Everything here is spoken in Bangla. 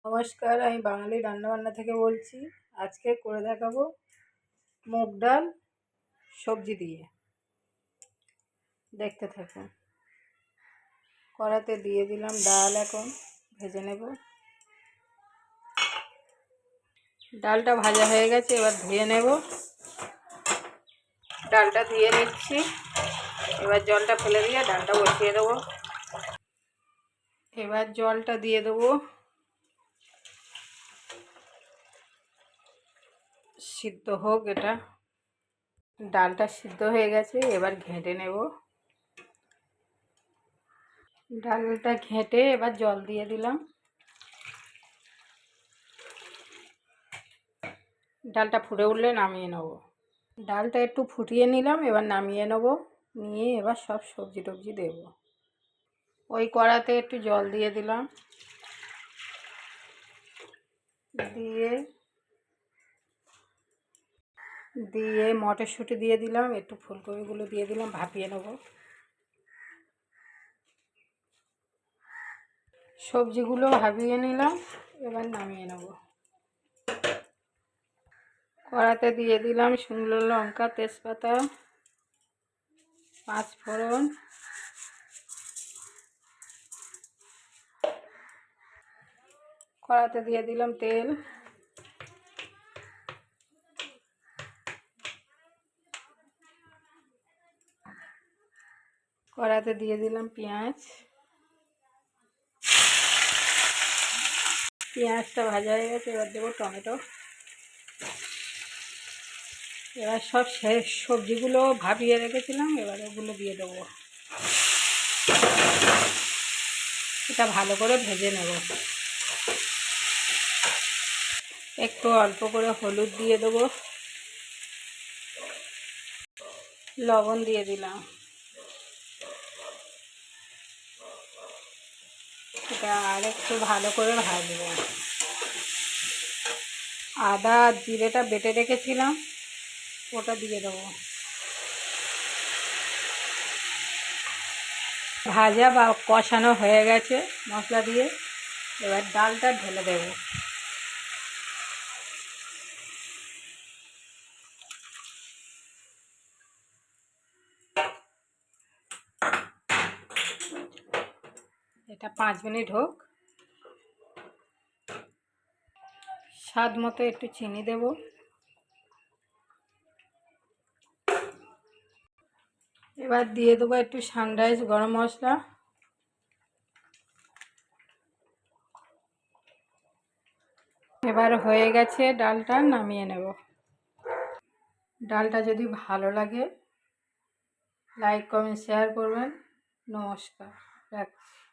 নমস্কার, আমি বাঙালি রান্নাবান্না থেকে বলছি। আজকে করে দেখাবো মুগ ডাল সবজি দিয়ে। দেখতে থাকুন। কড়াতে দিয়ে দিলাম ডাল, এখন ভেজে নেব। ডালটা ভাজা হয়ে গেছে, এবার ধুয়ে নেব। ডালটা ধুয়ে নিচ্ছি। এবার জলটা ফেলে দিয়ে ডালটা বসিয়ে দেবো। এবার জলটা দিয়ে দেবো। সিদ্ধ হোক এটা। ডালটা সিদ্ধ হয়ে গেছে, এবার ঘেঁটে নেব। ডালটা ঘেঁটে এবার জল দিয়ে দিলাম। ডালটা ফুটে উঠলে নামিয়ে নেব। ডালটা একটু ফুটিয়ে নিলাম, এবার নামিয়ে নেব। নিয়ে এবার সব সবজি টবজি দেব। ওই কড়াতে একটু জল দিয়ে দিলাম। দিয়ে মটরশুঁটি দিয়ে দিলাম, একটু ফুলকপিগুলো দিয়ে দিলাম, ভাপিয়ে নেব। সবজিগুলো ভাপিয়ে নিলাম, এবার নামিয়ে নেব। কড়াতে দিয়ে দিলাম শুকনো লঙ্কা, তেজপাতা, পাঁচফোড়ন, কড়াতে দিয়ে দিলাম তেল, কড়াতে দিয়ে দিলাম পেঁয়াজ। পেঁয়াজটা ভাজা হয়ে গেছে, এবার দেবো টমেটো। এবার সব সবজিগুলো ভাপিয়ে রেখেছিলাম, এবার ওগুলো দিয়ে দেবো। এটা ভালো করে ভেজে নেব। একটু অল্প করে হলুদ দিয়ে দেবো, লবণ দিয়ে দিলাম। এটা আর একটু ভালো করে ভাজবো। আদা আর জিরেটা বেটে রেখেছিলাম, ওটা দিয়ে দেবো। ভাজা বা কষানো হয়ে গেছে মশলা দিয়ে, এবার ডালটা ঢেলে দেবো। এটা 5 মিনিট হোক। স্বাদ মতো একটু চিনি দেব। এবার দিয়ে দেবো একটু সানরাইজ গরম মশলা। এবার হয়ে গেছে, ডালটা নামিয়ে নেব। ডালটা যদি ভালো লাগে লাইক কমেন্ট শেয়ার করবেন। নমস্কার, রাখছি।